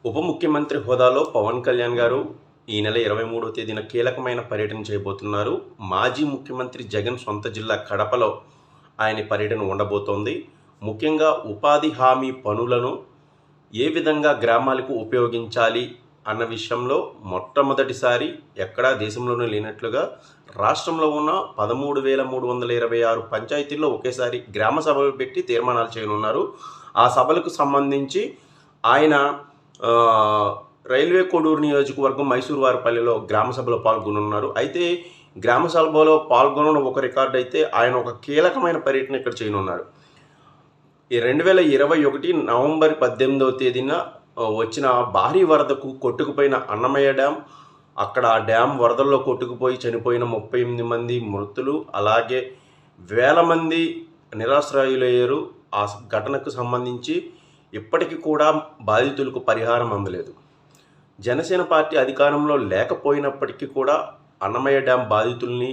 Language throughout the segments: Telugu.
ఉప ముఖ్యమంత్రి హోదాలో పవన్ కళ్యాణ్ గారు ఈ నెల 23వ తేదీన కీలకమైన పర్యటన చేయబోతున్నారు. మాజీ ముఖ్యమంత్రి జగన్ సొంత జిల్లా కడపలో ఆయన పర్యటన ఉండబోతోంది. ముఖ్యంగా ఉపాధి హామీ పనులను ఏ విధంగా గ్రామాలకు ఉపయోగించాలి అన్న విషయంలో మొట్టమొదటిసారి ఎక్కడా దేశంలోనే లేనట్లుగా రాష్ట్రంలో ఉన్న 13,326 పంచాయతీల్లో ఒకేసారి గ్రామ సభలు పెట్టి తీర్మానాలు చేయనున్నారు. ఆ సభలకు సంబంధించి ఆయన రైల్వే కోడూరు నియోజకవర్గం మైసూరు వారిపల్లిలో గ్రామ సభలో పాల్గొనున్నారు. అయితే గ్రామ సభలో పాల్గొనడం ఒక రికార్డు అయితే ఆయన ఒక కీలకమైన పర్యటన ఇక్కడ చేయనున్నారు. ఈ 2021 నవంబర్ 18వ తేదీన వచ్చిన భారీ వరదకు కొట్టుకుపోయిన అన్నమయ్య డ్యామ్, అక్కడ ఆ డ్యామ్ వరదల్లో కొట్టుకుపోయి చనిపోయిన 38 మంది మృతులు, అలాగే వేల మంది నిరాశ్రయులయ్యారు. ఆ ఘటనకు సంబంధించి ఇప్పటికీ కూడా బాధితులకు పరిహారం అందలేదు. జనసేన పార్టీ అధికారంలో లేకపోయినప్పటికీ కూడా అన్నమయ్య డ్యామ్ బాధితుల్ని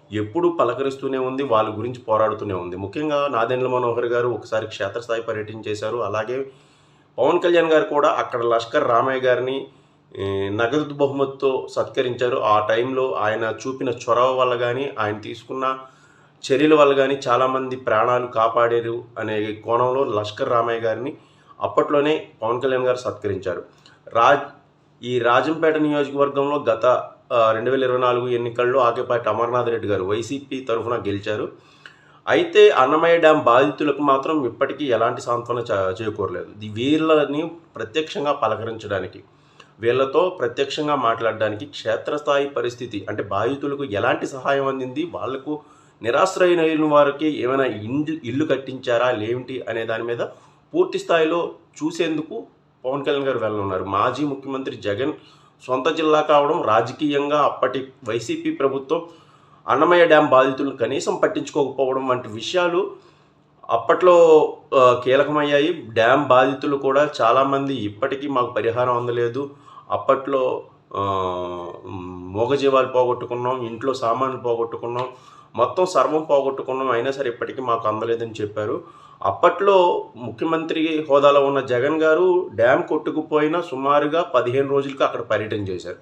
ఎప్పుడూ పలకరిస్తూనే ఉంది, వాళ్ళ గురించి పోరాడుతూనే ఉంది. ముఖ్యంగా నాదెండ్ల మనోహర్ గారు ఒకసారి క్షేత్రస్థాయి పర్యటన చేశారు. అలాగే పవన్ కళ్యాణ్ గారు కూడా అక్కడ లష్కర్ రామయ్య గారిని నగదు బహుమతితో సత్కరించారు. ఆ టైంలో ఆయన చూపిన చొరవ వల్ల కానీ, ఆయన తీసుకున్న చర్యల వల్ల కానీ చాలామంది ప్రాణాలు కాపాడారు అనే కోణంలో లష్కర్ రామయ్య గారిని అప్పట్లోనే పవన్ కళ్యాణ్ గారు సత్కరించారు. ఈ రాజంపేట నియోజకవర్గంలో గత 2024 ఎన్నికల్లో ఆకేపాటి అమర్నాథ్ రెడ్డి గారు వైసీపీ తరఫున గెలిచారు. అయితే అన్నమయ్య డ్యామ్ బాధితులకు మాత్రం ఇప్పటికీ ఎలాంటి సాంత్వన చేకూరలేదు. వీళ్ళని ప్రత్యక్షంగా పలకరించడానికి, వీళ్ళతో ప్రత్యక్షంగా మాట్లాడడానికి క్షేత్రస్థాయి పరిస్థితి అంటే బాధితులకు ఎలాంటి సహాయం అందింది, వాళ్లకు నిరాశ్రయులైన వారికి ఏమైనా ఇల్లు కట్టించారా లేమిటి అనే దాని మీద పూర్తి స్థాయిలో చూసేందుకు పవన్ కళ్యాణ్ గారు వెళ్ళనున్నారు. మాజీ ముఖ్యమంత్రి జగన్ సొంత జిల్లా కావడం, రాజకీయంగా అప్పటి వైసీపీ ప్రభుత్వం అన్నమయ్య డ్యామ్ బాధితులను కనీసం పట్టించుకోకపోవడం వంటి విషయాలు అప్పట్లో కీలకమయ్యాయి. డ్యామ్ బాధితులు కూడా చాలామంది ఇప్పటికీ మాకు పరిహారం అందలేదు, అప్పట్లో మూగజీవాలు పోగొట్టుకున్నాం, ఇంట్లో సామాన్లు పోగొట్టుకున్నాం, మొత్తం సర్వం పోగొట్టుకున్నాం, అయినా సరే ఇప్పటికీ మాకు అందలేదని చెప్పారు. అప్పట్లో ముఖ్యమంత్రి హోదాలో ఉన్న జగన్ గారు డ్యామ్ కొట్టుకుపోయిన సుమారుగా 15 రోజులకు అక్కడ పర్యటన చేశారు.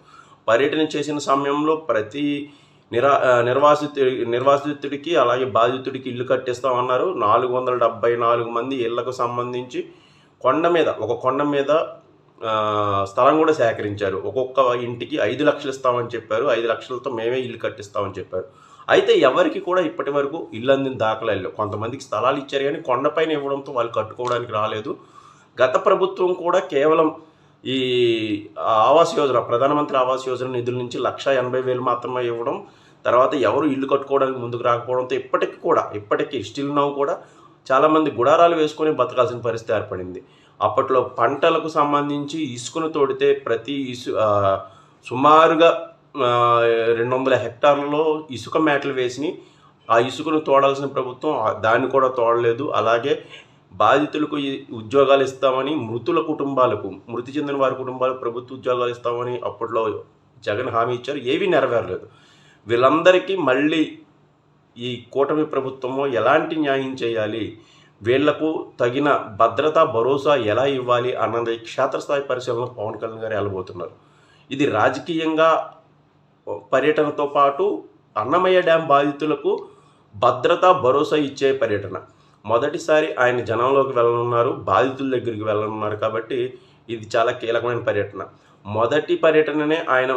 పర్యటన చేసిన సమయంలో ప్రతి నిర్వాసితుడికి అలాగే బాధితుడికి ఇల్లు కట్టిస్తామన్నారు. 474 మంది ఇళ్లకు సంబంధించి ఒక కొండ మీద స్థలం కూడా సేకరించారు. ఒక్కొక్క ఇంటికి 5 లక్షలు ఇస్తామని చెప్పారు. 5 లక్షలతో మేమే ఇల్లు కట్టిస్తామని చెప్పారు. అయితే ఎవరికి కూడా ఇప్పటి వరకు ఇల్లు అందిన దాఖలాలు, కొంతమందికి స్థలాలు ఇచ్చారు కానీ కొండపైన ఇవ్వడంతో వాళ్ళు కట్టుకోవడానికి రాలేదు. గత ప్రభుత్వం కూడా కేవలం ఈ ఆవాస్ యోజన, ప్రధానమంత్రి ఆవాస్ యోజన నిధుల నుంచి 1,80,000 మాత్రమే ఇవ్వడం, తర్వాత ఎవరు ఇల్లు కట్టుకోవడానికి ముందుకు రాకపోవడంతో ఇప్పటికీ స్టిల్ నౌ కూడా చాలామంది గుడారాలు వేసుకొని బతకాల్సిన పరిస్థితి ఏర్పడింది. అప్పట్లో పంటలకు సంబంధించి ఇసుకను తోడితే సుమారుగా 200 హెక్టార్లలో ఇసుక మేటలు వేసి ఆ ఇసుకను తోడాల్సిన ప్రభుత్వం దాన్ని కూడా తోడలేదు. అలాగే బాధితులకు ఉద్యోగాలు ఇస్తామని, మృతి చెందిన వారి కుటుంబాలకు ప్రభుత్వ ఉద్యోగాలు ఇస్తామని అప్పట్లో జగన్ హామీ ఇచ్చారు, ఏవీ నెరవేరలేదు. వీళ్ళందరికీ మళ్ళీ ఈ కూటమి ప్రభుత్వము ఎలాంటి న్యాయం చేయాలి, వీళ్లకు తగిన భద్రత భరోసా ఎలా ఇవ్వాలి అన్నది క్షేత్రస్థాయి పరిశీలన పవన్ కళ్యాణ్ గారు వెళ్ళబోతున్నారు. ఇది రాజకీయంగా పర్యటనతో పాటు అన్నమయ్య డ్యామ్ బాధితులకు భద్రత భరోసా ఇచ్చే పర్యటన. మొదటిసారి ఆయన జనంలోకి వెళ్ళనున్నారు, బాధితుల దగ్గరికి వెళ్ళనున్నారు. కాబట్టి ఇది చాలా కీలకమైన పర్యటన. మొదటి పర్యటననే ఆయన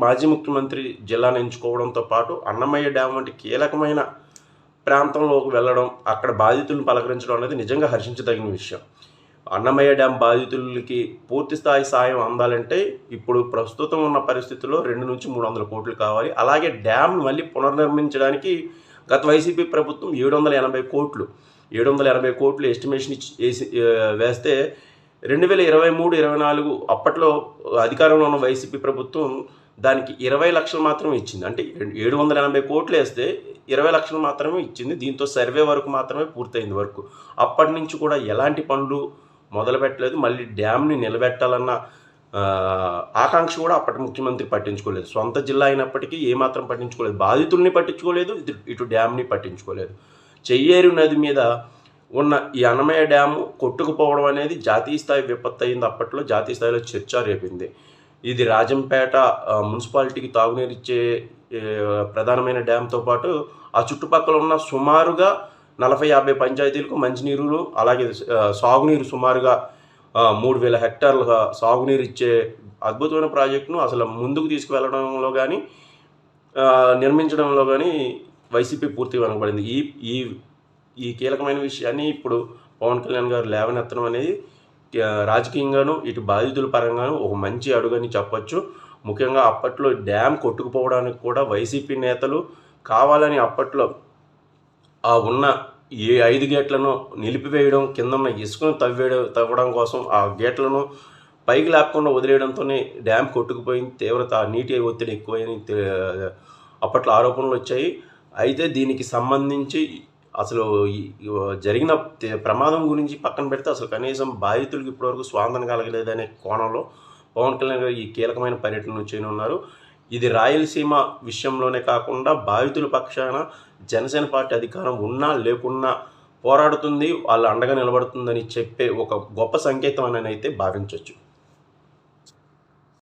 మాజీ ముఖ్యమంత్రి జిల్లాను ఎంచుకోవడంతో పాటు అన్నమయ్య డ్యామ్ వంటి కీలకమైన ప్రాంతంలోకి వెళ్ళడం, అక్కడ బాధితులను పలకరించడం అనేది నిజంగా హర్షించదగిన విషయం. అన్నమయ్య డ్యామ్ బాధితులకి పూర్తి స్థాయి సాయం అందాలంటే ఇప్పుడు ప్రస్తుతం ఉన్న పరిస్థితుల్లో 200 నుంచి 300 కోట్లు కావాలి. అలాగే డ్యామ్ మళ్ళీ పునర్నిర్మించడానికి గత వైసీపీ ప్రభుత్వం 780 కోట్లు ఎస్టిమేషన్ వేస్తే 2023-24 అప్పట్లో అధికారంలో ఉన్న వైసీపీ ప్రభుత్వం దానికి 20 లక్షలు మాత్రమే ఇచ్చింది. అంటే 780 కోట్లు వేస్తే 20 లక్షలు మాత్రమే ఇచ్చింది. దీంతో సర్వే వరకు మాత్రమే పూర్తయింది వరకు. అప్పటి నుంచి కూడా ఎలాంటి పనులు మొదలుపెట్టలేదు. మళ్ళీ డ్యామ్ని నిలబెట్టాలన్న ఆకాంక్ష కూడా అప్పటి ముఖ్యమంత్రి పట్టించుకోలేదు. సొంత జిల్లా అయినప్పటికీ ఏమాత్రం పట్టించుకోలేదు. బాధితుల్ని పట్టించుకోలేదు, ఇటు డ్యామ్ని పట్టించుకోలేదు. చెయ్యేరు నది మీద ఉన్న ఈ అన్నమయ్య డ్యాము కొట్టుకుపోవడం అనేది జాతీయ స్థాయి విపత్తు అయింది. అప్పట్లో జాతీయ స్థాయిలో చర్చ రేపింది. ఇది రాజంపేట మున్సిపాలిటీకి తాగునీరు ఇచ్చే ప్రధానమైన డ్యాంతో పాటు ఆ చుట్టుపక్కల ఉన్న సుమారుగా 40-50 పంచాయతీలకు మంచినీరు, అలాగే సాగునీరు సుమారుగా 3,000 హెక్టార్లుగా సాగునీరు ఇచ్చే అద్భుతమైన ప్రాజెక్టును అసలు ముందుకు తీసుకువెళ్ళడంలో కానీ నిర్మించడంలో కానీ వైసీపీ పూర్తిగా వెనకబడింది. ఈ ఈ ఈ కీలకమైన విషయాన్ని ఇప్పుడు పవన్ కళ్యాణ్ గారు లేవనెత్తడం అనేది రాజకీయంగాను ఇటు బాధితుల పరంగాను ఒక మంచి అడుగని చెప్పొచ్చు. ముఖ్యంగా అప్పట్లో డ్యామ్ కొట్టుకుపోవడానికి కూడా వైసీపీ నేతలు కావాలని అప్పట్లో ఆ ఉన్న ఏ 5 గేట్లను నిలిపివేయడం, కింద ఉన్న ఇసుకను తవ్వడం కోసం ఆ గేట్లను పైకి లేకుండా వదిలేయడంతోనే డ్యామ్ కొట్టుకుపోయింది. తీవ్రత నీటి ఒత్తిడి ఎక్కువైన అప్పట్లో ఆరోపణలు వచ్చాయి. అయితే దీనికి సంబంధించి అసలు జరిగిన ప్రమాదం గురించి పక్కన పెడితే అసలు కనీసం బాధితులకు ఇప్పటివరకు స్వాంతన కలగలేదనే కోణంలో పవన్ కళ్యాణ్ గారు ఈ కీలకమైన పర్యటన చేయనున్నారు. ఇది రాయలసీమ విషయంలోనే కాకుండా బాధితుల పక్షాన జనసేన పార్టీ అధికారం ఉన్నా లేకున్నా పోరాడుతుంది, వాళ్ళు అండగా నిలబడుతుందని చెప్పే ఒక గొప్ప సంకేతం అని అయితే భావించవచ్చు.